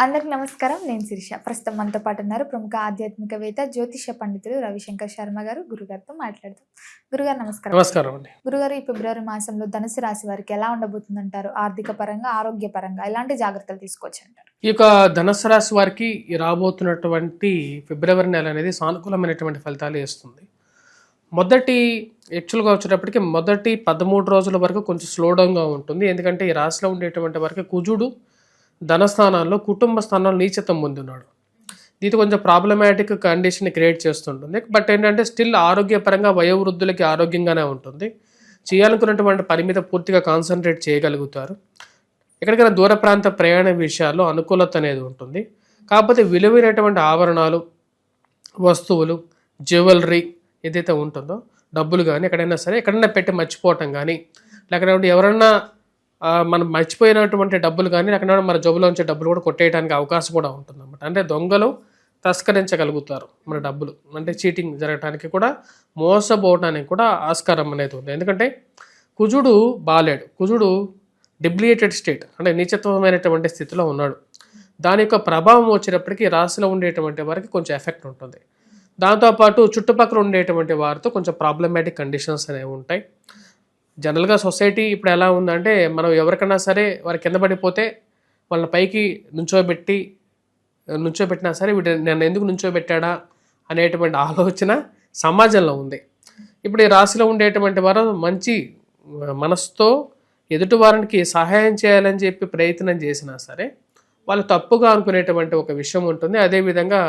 అందరికి నమస్కారం. నేను శిరీష. ప్రస్తుతం మనతో పాటు ఉన్నారు ప్రముఖ ఆధ్యాత్మికవేత్త, జ్యోతిష పండితులు రవిశంకర్ శర్మ గారు. గురుగారితో మాట్లాడదాం. గురుగారు నమస్కారం. నమస్కారం అండి. గురుగారు, ఈ ఫిబ్రవరి మాసంలో ధనుసు రాశి వారికి ఎలా ఉండబోతుందంటారు? ఆర్థిక పరంగా, ఆరోగ్య పరంగా ఎలాంటి జాగ్రత్తలు తీసుకోవచ్చు అంటారు? ఈ యొక్క ధనుసు రాశి వారికి ఈ రాబోతున్నటువంటి ఫిబ్రవరి నెల అనేది సానుకూలమైనటువంటి ఫలితాలు ఇస్తుంది. యాక్చువల్గా వచ్చేటప్పటికి మొదటి 13 రోజుల వరకు కొంచెం స్లోడౌన్గా ఉంటుంది. ఎందుకంటే ఈ రాశిలో ఉండేటువంటి వరకు కుజుడు ధనస్థానాల్లో కుటుంబ స్థానాల్లో నీచత్వం పొందున్నాడు. ఇది కొంచెం ప్రాబ్లమాటిక్ కండిషన్ క్రియేట్ చేస్తుంటుంది. బట్ ఏంటంటే స్టిల్ ఆరోగ్యపరంగా వయోవృద్ధులకి ఆరోగ్యంగానే ఉంటుంది. చేయాలనుకున్నటువంటి పని మీద పూర్తిగా కాన్సన్ట్రేట్ చేయగలుగుతారు. ఎక్కడికైనా దూర ప్రాంత ప్రయాణ విషయాల్లో అనుకూలత అనేది ఉంటుంది. కాకపోతే విలువైనటువంటి ఆభరణాలు, వస్తువులు, జ్యువెలరీ ఏదైతే ఉంటుందో, డబ్బులు కానీ ఎక్కడైనా సరే ఎక్కడైనా పెట్టి మర్చిపోవటం కానీ, లేకపోతే ఎవరన్నా మనం మర్చిపోయినటువంటి డబ్బులు కానీ లేకపోతే మన జబ్బులోంచే డబ్బులు కూడా కొట్టేయడానికి అవకాశం కూడా ఉంటుంది అన్నమాట. అంటే దొంగలు తస్కరించగలుగుతారు మన డబ్బులు. అంటే చీటింగ్ జరగడానికి కూడా, మోసపోవడానికి కూడా ఆస్కారం అనేది ఉంది. ఎందుకంటే కుజుడు బాలేడు. కుజుడు డిబ్లియేటెడ్ స్టేట్, అంటే నీచత్వమైనటువంటి స్థితిలో ఉన్నాడు. దాని యొక్క ప్రభావం వచ్చేటప్పటికి రాశిలో ఉండేటువంటి వారికి కొంచెం ఎఫెక్ట్ ఉంటుంది. దాంతోపాటు చుట్టుపక్కల ఉండేటువంటి వారితో కొంచెం ప్రాబ్లమాటిక్ కండిషన్స్ అనేవి ఉంటాయి. జనరల్గా సొసైటీ ఇప్పుడు ఎలా ఉందంటే, మనం ఎవరికైనా సరే వారి కింద పడిపోతే వాళ్ళని పైకి నుంచోబెట్టినా సరే వీడు నన్ను ఎందుకు నుంచోబెట్టాడా అనేటువంటి ఆలోచన సమాజంలో ఉంది. ఇప్పుడు ఈ రాశిలో ఉండేటువంటి వారు మంచి మనసుతో ఎదుటి వారికి సహాయం చేయాలని చెప్పి ప్రయత్నం చేసినా సరే వాళ్ళు తప్పుగా అనుకునేటువంటి ఒక విషయం ఉంటుంది. అదేవిధంగా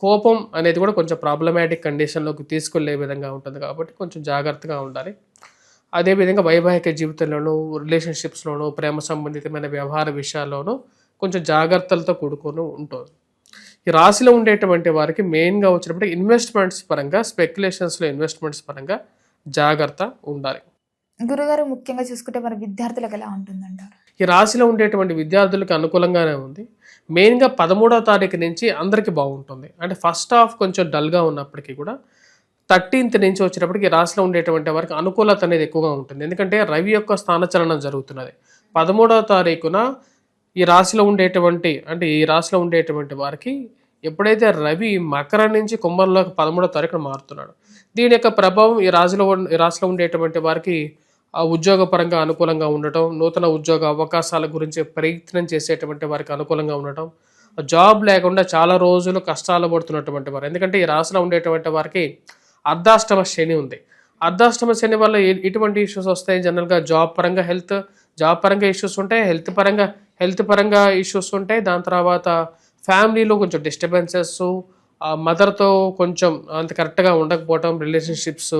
కోపం అనేది కూడా కొంచెం ప్రాబ్లమాటిక్ కండిషన్లోకి తీసుకెళ్లే విధంగా ఉంటుంది. కాబట్టి కొంచెం జాగ్రత్తగా ఉండాలి. అదేవిధంగా వైవాహిక జీవితంలోనూ, రిలేషన్షిప్స్లోనూ, ప్రేమ సంబంధితమైన వ్యవహార విషయాల్లోనూ కొంచెం జాగ్రత్తలతో కూడుకొని ఉంటుంది. ఈ రాశిలో ఉండేటువంటి వారికి మెయిన్గా వచ్చినప్పుడు ఇన్వెస్ట్మెంట్స్ పరంగా, స్పెక్యులేషన్స్లో ఇన్వెస్ట్మెంట్స్ పరంగా జాగ్రత్త ఉండాలి. గురుగారు, ముఖ్యంగా చూసుకుంటే మరి విద్యార్థులకు ఎలా ఉంటుందంటారు? ఈ రాశిలో ఉండేటువంటి విద్యార్థులకు అనుకూలంగానే ఉంది. మెయిన్గా 13వ తారీఖు నుంచి అందరికీ బాగుంటుంది. అంటే ఫస్ట్ హాఫ్ కొంచెం డల్గా ఉన్నప్పటికీ కూడా 13th నుంచి వచ్చేటప్పటికి రాశిలో ఉండేటువంటి వారికి అనుకూలత అనేది ఎక్కువగా ఉంటుంది. ఎందుకంటే రవి యొక్క స్థానచలనం జరుగుతున్నది. 13వ తారీఖున ఈ రాశిలో ఉండేటువంటి వారికి ఎప్పుడైతే రవి మకరం నుంచి కుంభంలోకి 13వ తారీఖున మారుతున్నాడు, దీని యొక్క ప్రభావం ఈ రాశిలో ఉండేటువంటి వారికి ఉద్యోగపరంగా అనుకూలంగా ఉండటం, నూతన ఉద్యోగ అవకాశాల గురించి ప్రయత్నం చేసేటువంటి వారికి అనుకూలంగా ఉండటం, జాబ్ లేకుండా చాలా రోజులు కష్టాలు పడుతున్నటువంటి వారు. ఎందుకంటే ఈ రాశిలో ఉండేటువంటి వారికి అర్ధాష్టమ శని ఉంది. అర్ధాష్టమ శని వల్ల ఎటువంటి ఇష్యూస్ వస్తాయి? జనరల్గా జాబ్ పరంగా ఇష్యూస్ ఉంటాయి, హెల్త్ పరంగా ఇష్యూస్ ఉంటాయి. దాని తర్వాత ఫ్యామిలీలో కొంచెం డిస్టర్బెన్సెస్, మదర్తో కొంచెం అంత కరెక్ట్గా ఉండకపోవటం, రిలేషన్షిప్స్,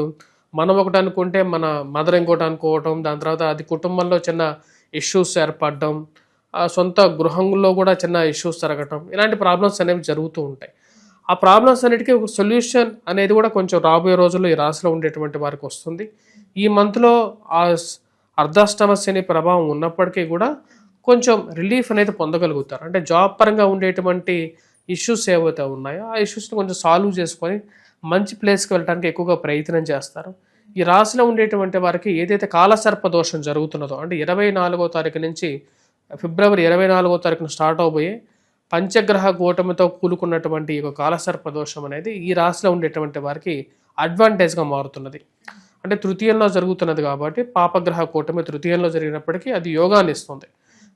మనం ఒకటి అనుకుంటే మన మదర్ ఇంకోటి అనుకోవటం, దాని తర్వాత అది కుటుంబంలో చిన్న ఇష్యూస్ ఏర్పడడం, సొంత గృహంలో కూడా చిన్న ఇష్యూస్ జరగటం, ఇలాంటి ప్రాబ్లమ్స్ అనేవి జరుగుతూ ఉంటాయి. ఆ ప్రాబ్లమ్స్ అన్నిటికీ ఒక సొల్యూషన్ అనేది కూడా కొంచెం రాబోయే రోజుల్లో ఈ రాశిలో ఉండేటువంటి వారికి వస్తుంది. ఈ మంత్లో ఆ అర్ధాష్టమ శని ప్రభావం ఉన్నప్పటికీ కూడా కొంచెం రిలీఫ్ అనేది పొందగలుగుతారు. అంటే జాబ్ పరంగా ఉండేటువంటి ఇష్యూస్ ఏవైతే ఉన్నాయో ఆ ఇష్యూస్ని కొంచెం సాల్వ్ చేసుకొని మంచి ప్లేస్కి వెళ్ళడానికి ఎక్కువగా ప్రయత్నం చేస్తారు. ఈ రాశిలో ఉండేటువంటి వారికి ఏదైతే కాలసర్ప దోషం జరుగుతున్నదో, అంటే 24వ తారీఖు నుంచి ఫిబ్రవరి 24వ తారీఖున స్టార్ట్ అవబోయే పంచగ్రహ కూటమితో కూడుకున్నటువంటి ఒక కాలసర్ప దోషం అనేది ఈ రాశిలో ఉండేటువంటి వారికి అడ్వాంటేజ్గా మారుతున్నది. అంటే తృతీయంలో జరుగుతున్నది కాబట్టి పాపగ్రహ కూటమి తృతీయంలో జరిగినప్పటికీ అది యోగాన్ని ఇస్తుంది.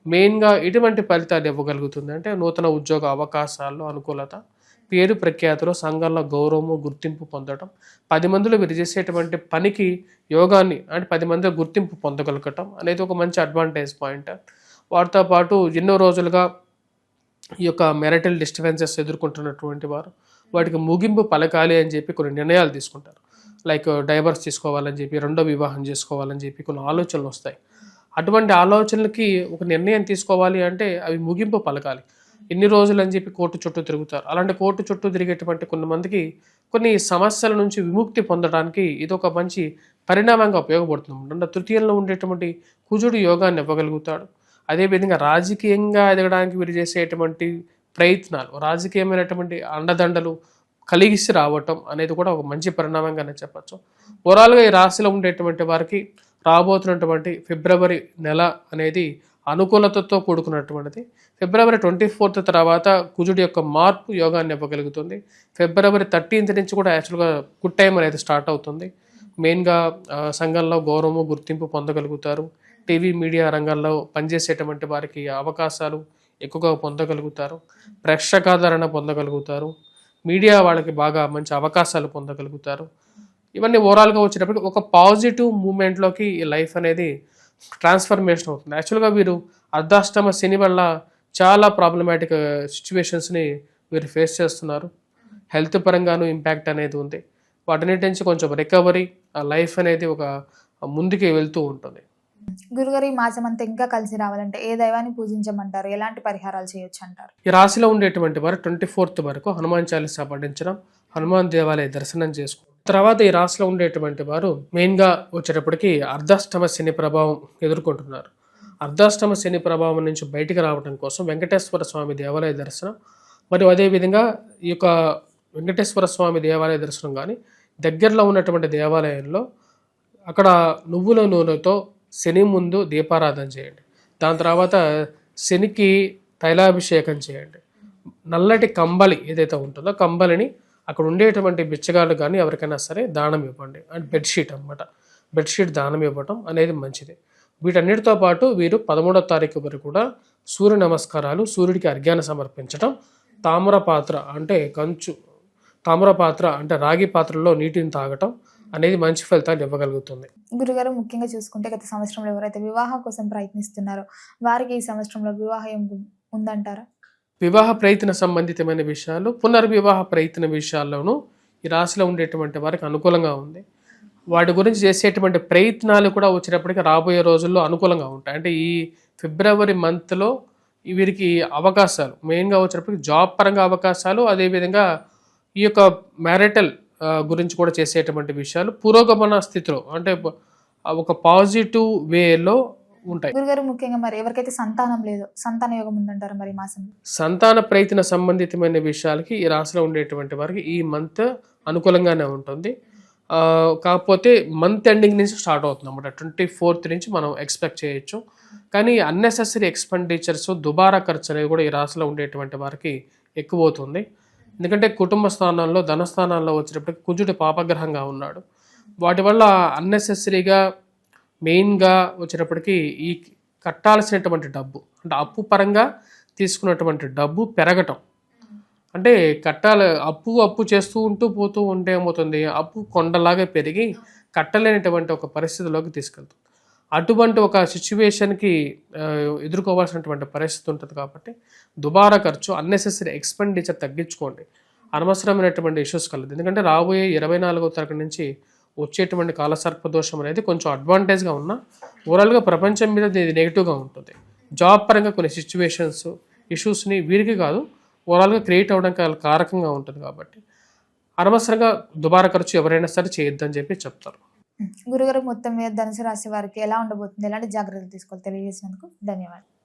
మెయిన్గా ఎటువంటి ఫలితాలు ఇవ్వగలుగుతుంది అంటే నూతన ఉద్యోగ అవకాశాల్లో అనుకూలత, పేరు ప్రఖ్యాతులు, సంఘంలో గౌరవము, గుర్తింపు పొందడం, 10 మందిలో వీరు చేసేటువంటి పనికి యోగాన్ని అంటే 10 మందిలో గుర్తింపు పొందగలగటం అనేది ఒక మంచి అడ్వాంటేజ్ పాయింట్. వాటితో పాటు ఎన్నో రోజులుగా ఈ యొక్క మ్యారిటల్ డిస్టర్బెన్సెస్ ఎదుర్కొంటున్నటువంటి వారు వాటికి ముగింపు పలకాలి అని చెప్పి కొన్ని నిర్ణయాలు తీసుకుంటారు. లైక్ డైవర్స్ తీసుకోవాలని చెప్పి, రెండో వివాహం చేసుకోవాలని చెప్పి కొన్ని ఆలోచనలు వస్తాయి. అటువంటి ఆలోచనలకి ఒక నిర్ణయం తీసుకోవాలి అంటే అవి ముగింపు పలకాలి. ఎన్ని రోజులు అని చెప్పి కోర్టు చుట్టూ తిరుగుతారు. అలాంటి కోర్టు చుట్టూ తిరిగేటువంటి కొంతమందికి కొన్ని సమస్యల నుంచి విముక్తి పొందడానికి ఇది ఒక మంచి పరిణామంగా ఉపయోగపడుతుంది. అంటే తృతీయంలో ఉండేటువంటి కుజుడు యోగాన్ని ఇవ్వగలుగుతాడు. అదేవిధంగా రాజకీయంగా ఎదగడానికి వీరు చేసేటువంటి ప్రయత్నాలు, రాజకీయమైనటువంటి అండదండలు కలిగిసి రావటం అనేది కూడా ఒక మంచి పరిణామంగానే చెప్పచ్చు. ఓవరాల్గా ఈ రాశిలో ఉండేటువంటి వారికి రాబోతున్నటువంటి ఫిబ్రవరి నెల అనేది అనుకూలతతో కూడుకున్నటువంటిది. ఫిబ్రవరి 24 తర్వాత కుజుడి యొక్క మార్పు యోగాన్ని ఇవ్వగలుగుతుంది. ఫిబ్రవరి 13 నుంచి కూడా యాక్చువల్గా గుడ్ టైం అనేది స్టార్ట్ అవుతుంది. మెయిన్గా సంఘంలో గౌరవము గుర్తింపు పొందగలుగుతారు. టీవీ మీడియా రంగాల్లో పనిచేసేటువంటి వారికి అవకాశాలు ఎక్కువగా పొందగలుగుతారు. ప్రేక్షకాదరణ పొందగలుగుతారు. మీడియా వాళ్ళకి బాగా మంచి అవకాశాలు పొందగలుగుతారు. ఇవన్నీ ఓవరాల్గా వచ్చేటప్పటికి ఒక పాజిటివ్ మూమెంట్లోకి ఈ లైఫ్ అనేది ట్రాన్స్ఫర్మేషన్ అవుతుంది. యాక్చువల్గా వీరు అర్ధాష్టమ శని వల్ల చాలా ప్రాబ్లమాటిక్ సిచ్యువేషన్స్ని వీరు ఫేస్ చేస్తున్నారు. హెల్త్ పరంగాను ఇంపాక్ట్ అనేది ఉంది. వాటన్నిటి నుంచి కొంచెం రికవరీ, ఆ లైఫ్ అనేది ఒక ముందుకి వెళ్తూ ఉంటుంది. గురుగారు ఈ మాసం అంతా ఇంకా కలిసి రావాలంటే ఏ దైవాన్ని పూజించమంటారు, ఎలాంటి పరిహారాలు చేయొచ్చు అంటారు? ఈ రాశిలో ఉండేటువంటి వారు 24th వరకు హనుమాన్ చాలీసా పఠించడం, హనుమాన్ దేవాలయ దర్శనం చేసుకోవడం. తర్వాత ఈ రాశిలో ఉండేటువంటి వారు మెయిన్గా వచ్చేటప్పటికి అర్ధాష్టమ శని ప్రభావం ఎదుర్కొంటున్నారు. అర్ధాష్టమ శని ప్రభావం నుంచి బయటికి రావడం కోసం వెంకటేశ్వర స్వామి దేవాలయ దర్శనం, మరియు అదేవిధంగా ఈ యొక్క వెంకటేశ్వర స్వామి దేవాలయ దర్శనం కానీ దగ్గరలో ఉన్నటువంటి దేవాలయంలో అక్కడ నువ్వుల నూనెతో శని ముందు దీపారాధన చేయండి. దాని తర్వాత శనికి తైలాభిషేకం చేయండి. నల్లటి కంబలి ఏదైతే ఉంటుందో కంబలిని అక్కడ ఉండేటువంటి బిచ్చగాళ్ళు కానీ ఎవరికైనా సరే దానం ఇవ్వండి. అండ్ బెడ్షీట్ అనమాట, బెడ్షీట్ దానం ఇవ్వటం అనేది మంచిది. వీటన్నిటితో పాటు వీరు 13వ తారీఖు వరకు కూడా సూర్య నమస్కారాలు, సూర్యుడికి అర్ఘ్యాన్ని సమర్పించడం, తామ్రపాత్ర అంటే రాగి పాత్రలో నీటిని తాగటం అనేది మంచి ఫలితాన్ని ఇవ్వగలుగుతుంది. గురుగారు ముఖ్యంగా చూసుకుంటే గత సంవత్సరంలో ఎవరైతే వివాహం కోసం ప్రయత్నిస్తున్నారో వారికి ఈ సంవత్సరంలో వివాహం ఉందంటారా? వివాహ ప్రయత్న సంబంధితమైన విషయాలు, పునర్వివాహ ప్రయత్న విషయాల్లోనూ ఈ రాశిలో ఉండేటువంటి వారికి అనుకూలంగా ఉంది. వాటి గురించి చేసేటువంటి ప్రయత్నాలు కూడా వచ్చేటప్పటికి రాబోయే రోజుల్లో అనుకూలంగా ఉంటాయి. అంటే ఈ ఫిబ్రవరి మంత్లో వీరికి అవకాశాలు మెయిన్గా వచ్చేటప్పటికి జాబ్ పరంగా అవకాశాలు, అదేవిధంగా ఈ యొక్క మ్యారిటల్ గురించి కూడా చేసేటువంటి విషయాలు పురోగమన స్థితిలో, అంటే ఒక పాజిటివ్ వేలో ఉంటాయి. గురుగారు ముఖ్యంగా మరి ఎవరికైతే సంతానం లేదో సంతాన యోగం ఉందంటారా మరి మాసం? సంతాన ప్రయత్న సంబంధితమైన విషయాలకి ఈ రాశిలో ఉండేటువంటి వారికి ఈ మంత్ అనుకూలంగానే ఉంటుంది. కాకపోతే మంత్ ఎండింగ్ నుంచి స్టార్ట్ అవుతుంది అన్నమాట. 24th నుంచి మనం ఎక్స్పెక్ట్ చేయొచ్చు. కానీ అన్నెసెసరీ ఎక్స్పెండిచర్స్, దుబారా ఖర్చు అనేది కూడా ఈ రాశిలో ఉండేటువంటి వారికి ఎక్కువ అవుతుంది. ఎందుకంటే కుటుంబ స్థానాల్లో, ధనస్థానాల్లో వచ్చేటప్పటికి కుజుడు పాపగ్రహంగా ఉన్నాడు. వాటి వల్ల అన్నెసెసరీగా మెయిన్గా వచ్చేటప్పటికి ఈ కట్టాల్సినటువంటి డబ్బు, అంటే అప్పు పరంగా తీసుకున్నటువంటి డబ్బు పెరగటం, అంటే అప్పు చేస్తూ పోతూ ఉంటే ఏమవుతుంది, అప్పు కొండలాగా పెరిగి కట్టలేనటువంటి ఒక పరిస్థితిలోకి తీసుకెళ్తుంది. అటువంటి ఒక సిచ్యువేషన్కి ఎదుర్కోవాల్సినటువంటి పరిస్థితి ఉంటుంది. కాబట్టి దుబారా ఖర్చు, అన్నెసెసరీ ఎక్స్పెండిచర్ తగ్గించుకోండి. అనవసరమైనటువంటి ఇష్యూస్ కలదు. ఎందుకంటే రాబోయే 24వ తారీఖు నుంచి వచ్చేటువంటి కాలసర్పదోషం అనేది కొంచెం అడ్వాంటేజ్గా ఉన్నా ఓవరాల్గా ప్రపంచం మీద ఇది నెగిటివ్గా ఉంటుంది. జాబ్ పరంగా కొన్ని సిచ్యువేషన్స్, ఇష్యూస్ని వీరికి కాదు ఓవరాల్గా క్రియేట్ అవ్వడానికి కారకంగా ఉంటుంది. కాబట్టి అనవసరంగా దుబారా ఖర్చు ఎవరైనా సరే చేయొద్దని చెప్పి చెప్తారు. గురుగారు మొత్తం మీద ధనుసు రాశి వారికి ఎలా ఉండబోతుంది, ఎలాంటి జాగ్రత్తలు తీసుకోవాలి తెలియజేసినందుకు ధన్యవాదాలు.